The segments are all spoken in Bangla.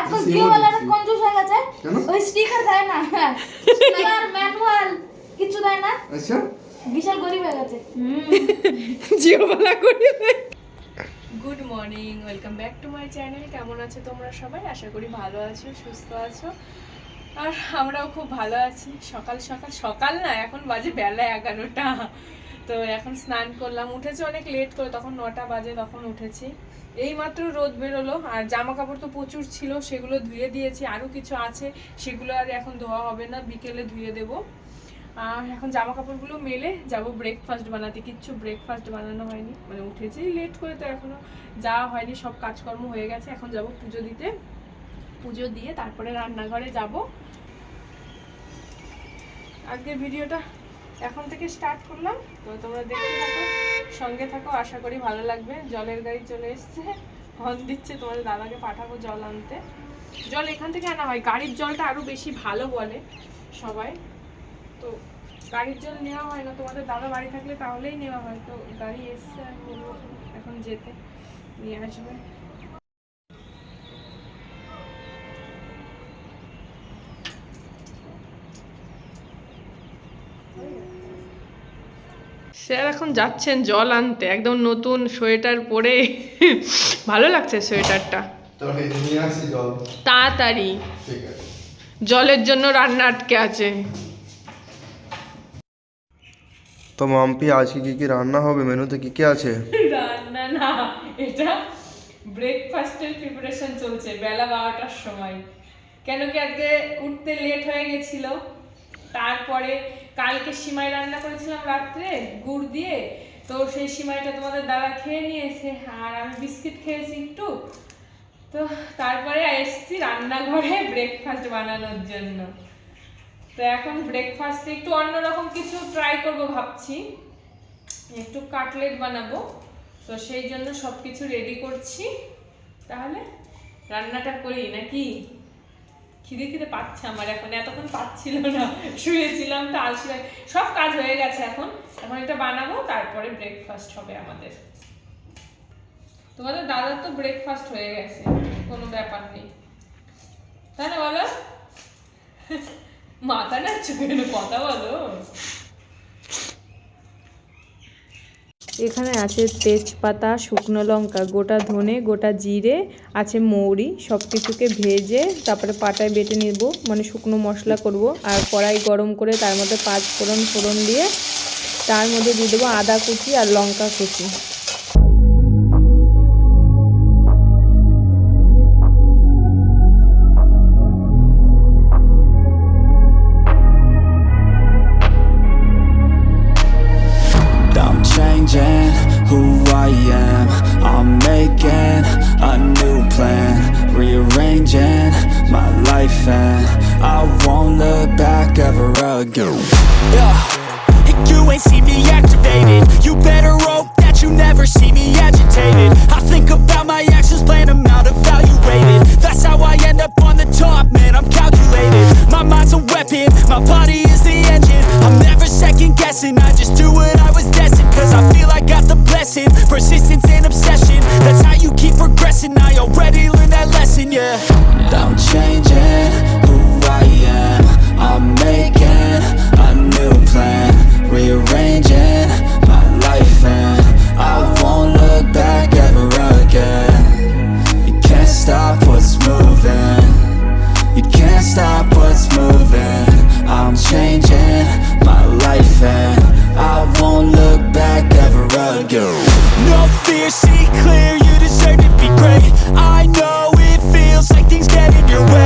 আজকাল জিওওয়ালারা কনজুস হয়ে গেছে। ওই স্টিকার দেয় না, স্টিকার ম্যানুয়াল কিছু দেয় না। আচ্ছা, বিশাল গরিব হয়ে গেছে জিওওয়ালা গরিব। Good morning, welcome back to my channel. কেমন আছো তোমরা সবাই? আশা করি ভালো আছো, সুস্থ আছো। আর আমরাও খুব ভালো আছি। সকাল সকাল সকাল না, এখন বাজে বেলা 11টা। তো এখন স্নান করলাম, উঠেছি অনেক লেট করে, তখন 9টা বাজে, তখন উঠেছি। এইমাত্র রোদ বেরোলো, আর জামা কাপড় তো প্রচুর ছিল, সেগুলো ধুয়ে দিয়েছি। আরও কিছু আছে, সেগুলো আর এখন ধোয়া হবে না, বিকেলে ধুয়ে দেবো। আর এখন জামা কাপড়গুলো মেলে যাবো ব্রেকফাস্ট বানাতে। কিচ্ছু ব্রেকফাস্ট বানানো হয়নি, মানে উঠেছি লেট করে, তো এখনো যাওয়া হয়নি। সব কাজকর্ম হয়ে গেছে, এখন যাব পুজো দিতে। পুজো দিয়ে তারপরে রান্নাঘরে যাব। আজকের ভিডিওটা এখন থেকে স্টার্ট করলাম, তো তোমরা দেখতে থাকো, সঙ্গে থাকো, আশা করি ভালো লাগবে। জলের গাড়ি চলে এসছে, হর্ন দিচ্ছে। তোমাদের দাদাকে পাঠাবো জল আনতে। জল এখান থেকে আনা হয়, গাড়ির জলটা আরও বেশি ভালো বলে সবাই। তো গাড়ির জল নেওয়া হয় না, তোমাদের দাদা বাড়ি থাকলে তাহলেই নেওয়া হয়। তো গাড়ি এসছে, আমি বলবো এখন যেতে, নিয়ে আসবে। স্যার এখন যাচ্ছেন জল আনতে, একদম নতুন সোয়েটার পরে। ভালো লাগছে সোয়েটারটা। তাড়াতাড়ি, জলের জন্য রান্না আটকে আছে। তো মাম্পি আজকে কি কি রান্না হবে? মেনুতে কি কি আছে? রান্না না, এটা ব্রেকফাস্টের প্রিপারেশন চলছে বেলা 12টার সময়। কেন কি আজকে উঠতে লেট হয়ে গেছিল। তারপরে কালকে সিমাই রান্না করেছিলাম রাত্রে গুড় দিয়ে, তো সেই সিমাইটা তোমাদের দাদা খেয়ে নিয়েছে, আর আমি বিস্কিট খেয়েছি একটু। তো তারপরে এসেছি রান্নাঘরে ব্রেকফাস্ট বানানোর জন্য। তো এখন ব্রেকফাস্টে একটু অন্যরকম কিছু ট্রাই করব ভাবছি, একটু কাটলেট বানাবো। তো সেই জন্য সব কিছু রেডি করছি। তাহলে রান্নাটা করি নাকি? খিদে খিদে পাচ্ছে আমার এখন, এতক্ষণ পাচ্ছিল না, শুয়েছিলাম তো আলসি। সব কাজ হয়ে গেছে, এখন এটা বানাবো, তারপরে ব্রেকফাস্ট হবে আমাদের। তোমাদের দাদার তো ব্রেকফাস্ট হয়ে গেছে, কোনো ব্যাপার নেই, তাই না বলো? মাথা নাড়ছো কেন? কথা বলো। এখানে আছে তেজপাতা, শুকনো লঙ্কা, গোটা ধনে, গোটা জিরে, আছে মৌরি। সব কিছুকে ভেজে তারপরে পাটায় বেটে নেব, মানে শুকনো মশলা করব। আর কড়াই গরম করে তার মধ্যে 5 ফোড়ন দিয়ে তার মধ্যে দিয়ে দেবো আদা কুচি আর লঙ্কা কুচি। Who I am, I'm making a new plan, rearranging my life, and I won't look back ever again. Yeah, you ain't see me activated, you better hope that you never see me agitated. I think about my actions, plan them out, evaluated. That's how I end up on the top, man, I'm calculated. My mind's a weapon, my body is the engine. I'm never second guessing, I just do what I was destined. Cause I feel I got the blessing, persistence and obsession. That's how you keep progressing, I already learned that lesson, yeah. I'm changing who I am, I'm making a new plan, rearranging my life, and I won't look back ever again. You can't stop what's moving, you can't stop what's moving. I'm changing my life, and I won't look back ever again. No fear, see clear, you deserve to be great. I know it feels like things get in your way,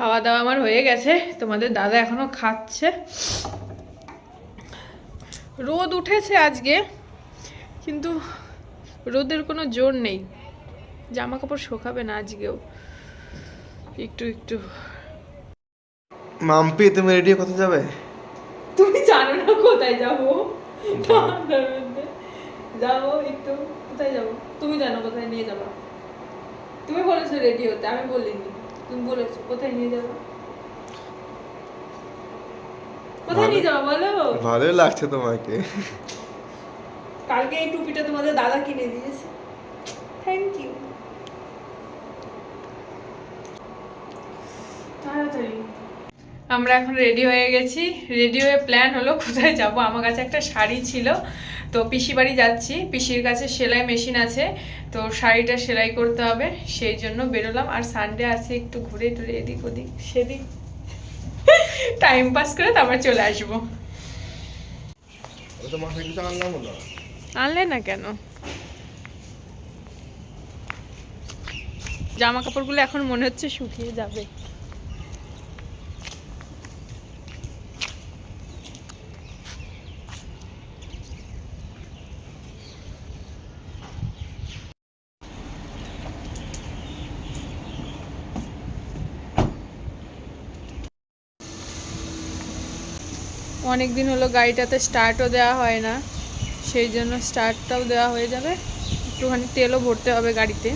খাওয়া দাওয়া আমার হয়ে গেছে, তোমাদের দাদা এখনো খাচ্ছে। রোদ উঠেছে আজকে, কিন্তু রোদের কোনো জোর নেই, জামা কাপড় শুকাবে না আজকেও। একটু একটু। মাম্পি তুমি রেডি কোথায় যাবে? তুমি জানো না কোথায় যাবো? যাবো একটু, কোথায় যাবো? তুমি জানো কোথায় নিয়ে যাবো। তুমি বলেছো রেডি হতে, আমি বলিনি। তুমি বলেছো কোথায় নিয়ে যাবো। কোথায় নিয়ে যাবো বলো? ভালোই লাগছে তোমাকে। কালকে এই টুপিটা তোমাদের দাদা কিনে দিয়েছে, থ্যাংক ইউ। তাড়াতাড়ি। আমরা এখন রেডি হয়ে গেছি। রেডি হয়ে প্ল্যান হলো কোথায় যাব। আমার কাছে একটা শাড়ি ছিল, তো পিসি বাড়ি যাচ্ছি। পিসির কাছে সেলাই মেশিন আছে, তো শাড়িটা সেলাই করতে হবে, সেই জন্য বেরোলাম। আর সানডে আছে, একটু ঘুরে টুরে এদিক ওদিক সেদিক টাইম পাস করে তারপর চলে আসবো। আনলে না কেন? জামা কাপড়গুলো এখন মনে হচ্ছে শুকিয়ে যাবে। অনেকদিন হলো গাড়িটাতে স্টার্টও দেওয়া হয় না, সেই জন্য স্টার্টটাও দেওয়া হয়ে যাবে। একটুখানি তেলও ভরতে হবে গাড়িতে।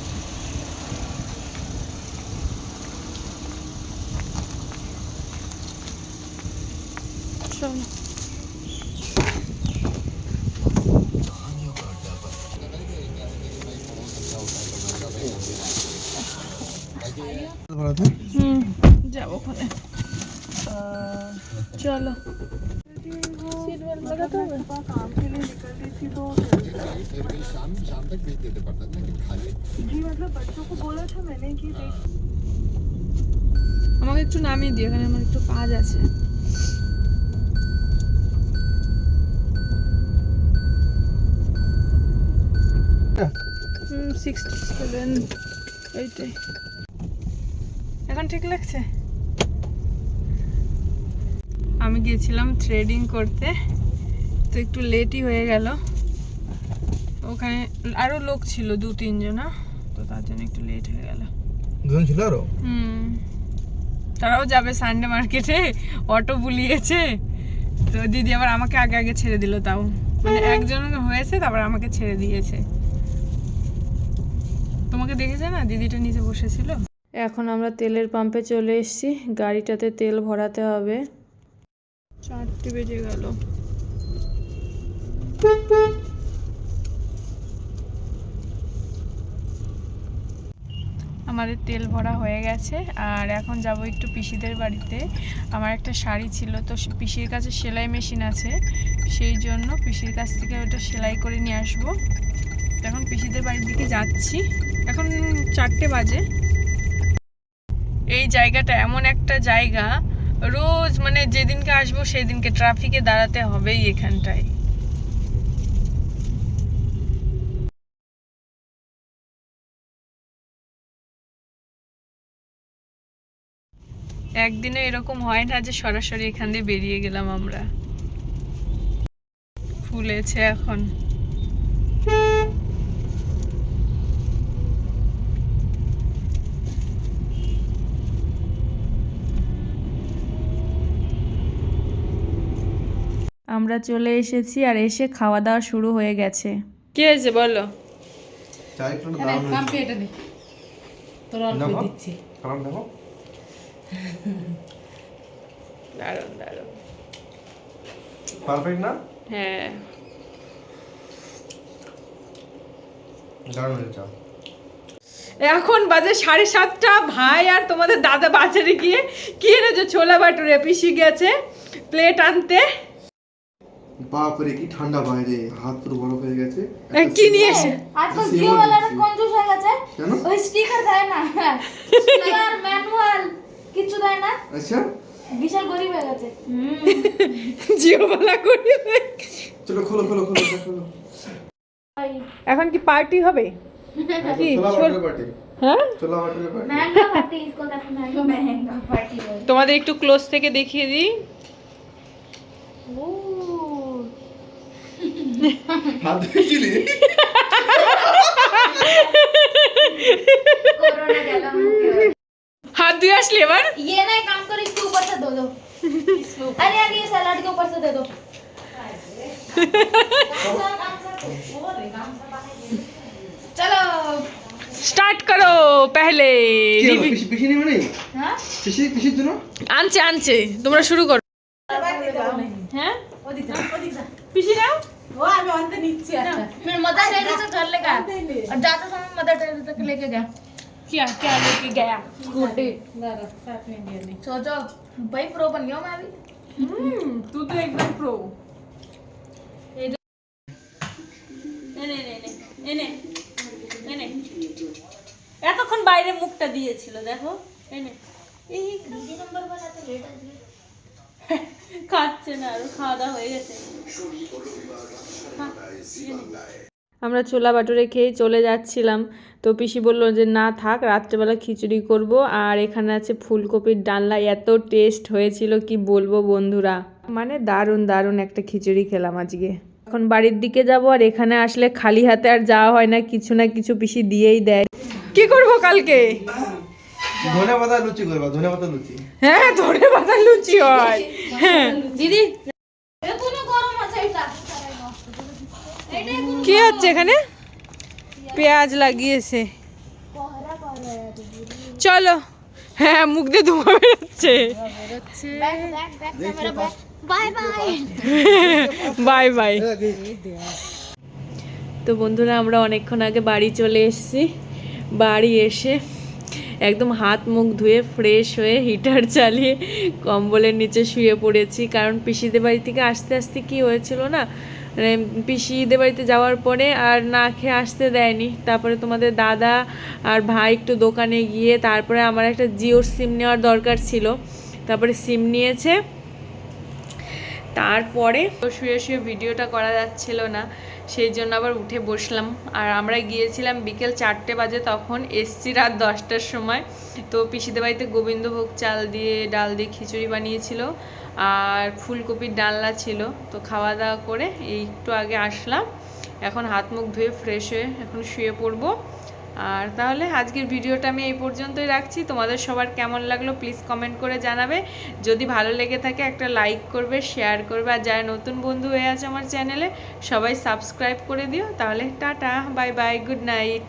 যাবো ওখানে, চলো। सीट बेल्ट लगाते হবে? काम के लिए निकल रही थी तो शाम तक भेज देते पड़ता है लेकिन खाली जी मतलब बच्चों को बोला था मैंने कि देख আমাকে একটু নামিয়ে দিও, এখানে আমার একটু কাজ আছে। হুম 67 এইটাই এখন ঠিক লাগছে। আমি গিয়েছিলাম থ্রেডিং করতে, তো একটু লেটই হয়ে গেল। ওখানে আরো লোক ছিল 2-3 জন, তো তার জন্য একটু লেট হয়ে গেল। দুজন ছিল আরো? তারাও যাবে সানডে মার্কেটে, অটো বুলিয়েছে। তো দিদি আবার আমাকে আগে আগে ছেড়ে দিল, তাও মানে একজন হয়েছে, তারপর আমাকে ছেড়ে দিয়েছে। তোমাকে দেখেছে না, দিদিটা নিচে বসেছিল। এখন আমরা তেলের পাম্পে চলে এসেছি, গাড়িটাতে তেল ভরাতে হবে। 4টে বেজে গেল। আমাদের তেল ভরা হয়ে গেছে, আর এখন যাব একটু পিসিদের বাড়িতে। আমার একটা শাড়ি ছিল, তো পিসির কাছে সেলাই মেশিন আছে, সেই জন্য পিসির কাছ থেকে ওটা সেলাই করে নিয়ে আসবো। এখন পিসিদের বাড়ির দিকে যাচ্ছি, এখন 4টে বাজে। এই জায়গাটা এমন একটা জায়গা, রোজ মানে যেদিনকে আসবো সেদিনকে ট্রাফিকে দাঁড়াতে হবেই এখানটায়। একদিনে এরকম হয় না যে সরাসরি এখান দিয়ে বেরিয়ে গেলাম আমরা। ফুলেছে এখন। আমরা চলে এসেছি, আর এসে খাওয়া দাওয়া শুরু হয়ে গেছে। কি হয়েছে বলো? চাই একটু দাম কাম্পি এটা নে, তোর অল্প দিচ্ছি। কালাম দেখো, দারুণ দারুণ, পারফেক্ট না? হ্যাঁ দারুণ হয়েছে। এখন বাজে 7:30। ভাই আর তোমাদের দাদা বাজারে গিয়ে কি এনেছে? ছোলা বাটুরে। পিসি গেছে প্লেট আনতে। বাপরে কি ঠান্ডা বাইরে, হাত পুরো বরফ হয়ে গেছে। কি নিয়ে এসে? আজকাল জিও ওয়ালারা কনজুস হয়ে গেছে, ওই স্টিকার দেয় না, স্টিকার ম্যানুয়াল কিছু দেয় না। আচ্ছা, বিশাল গরিব হয়ে গেছে। জিও वाला গরিব। চলো খোলো খোলো খোলো খোলো। এখন কি পার্টি হবে? কি ছোলা বাটুরে পার্টি? হ্যাঁ ছোলা ভাটুরে পার্টি। महंगा पार्टी इसको कहते हैं, महंगा पार्टी बोल। তোমাদের একটু ক্লোজ থেকে দেখিয়ে দিই। ও হাত ধুয়েছিলি? कोरोना गया मुझे। হাত ধুয়ে আসলি এবার? ये ना एक काम करो, इसके ऊपर से धो दो। अरे यार ये सलाद के ऊपर से दे दो। चलो স্টার্ট করো পহলে। কি হলো? পিসি নেবে নেই? हाँ পিসির জন্য? আনছে আনছে, তোমরা শুরু করো। হ্যাঁ পিসি নাও। फिर मदर डेयरी से घर लेकर आया। और जाते समय मदर डेयरी तक लेके गया। क्या क्या लेके गया? स्कूटी सोचो भाई प्रो बन गया हूं मैं अभी। तू तो एकदम प्रो। এতক্ষণ বাইরে মুখটা দিয়েছিল দেখো। এনে এই दीदी नंबर बनाते लेट आती है। খাচ্ছে না, আর খাওয়া দাওয়া হয়ে গেছে। আমরা ছোলা বাটুরে খেয়ে চলে যাচ্ছিলাম, তো পিসি বলল যে না থাক, রাত্রেবেলা খিচুড়ি করব। আর এখানে আছে ফুলকপির ডালনা, এত টেস্ট হয়েছিল কি বলবো বন্ধুরা, মানে দারুণ দারুণ একটা খিচুড়ি খেলাম আজকে। এখন বাড়ির দিকে যাব, আর এখানে আসলে খালি হাতে আর যাওয়া হয় না, কিছু না কিছু পিসি দিয়েই দেয়। কি করব কালকে? ধনে পাতা লুচি করবা, ধনে পাতা লুচি। হ্যাঁ ধনে পাতা লুচি হয়। হ্যাঁ দিদি এ কোনো গরম আছে এটা। কি হচ্ছে এখানে? পেঁয়াজ লাগিয়েছে। कोहरा कर रहा है दीदी। চলো। হ্যাঁ মুখ দিয়ে ধোঁয়া বেরোচ্ছে। Back back back camera back. Bye bye. Bye bye. তো বন্ধুরা আমরা অনেকক্ষণ আগে বাড়ি চলে এসেছি। বাড়ি এসে একদম হাত মুখ ধুয়ে ফ্রেশ হয়ে হিটার চালিয়ে কম্বলের নিচে শুয়ে পড়েছি। কারণ পিসিদের বাড়ি থেকে আসতে আসতে কি হয়েছিল না, মানে পিসিদের বাড়িতে যাওয়ার পরে আর না খেয়ে আসতে দেয়নি। তারপরে তোমাদের দাদা আর ভাই একটু দোকানে গিয়ে, তারপরে আমার একটা জিওর সিম নেওয়ার দরকার ছিল, তারপরে সিম নিয়েছে। তারপরে শুয়ে শুয়ে ভিডিওটা করা যাচ্ছিল না, সেই জন্য আবার উঠে বসলাম। আর আমরা গিয়েছিলাম বিকেল 4টে বাজে, তখন এসছি রাত 10টার সময়। তো পিসিদের বাড়িতে গোবিন্দভোগ চাল দিয়ে ডাল দিয়ে খিচুড়ি বানিয়েছিল, আর ফুলকপির ডালনা ছিল। তো খাওয়া দাওয়া করে এই একটু আগে আসলাম, এখন হাত মুখ ধুয়ে ফ্রেশ হয়ে এখন শুয়ে পড়বো। আর তাহলে আজকের ভিডিওটা আমি এই পর্যন্তই রাখছি। তোমাদের সবার কেমন লাগলো প্লিজ কমেন্ট করে জানাবে। যদি ভালো লেগে থাকে একটা লাইক করবে, শেয়ার করবে, আর যারা নতুন বন্ধু হয়ে আছে আমার চ্যানেলে সবাই সাবস্ক্রাইব করে দিও। তাহলে tata, bye bye, good night.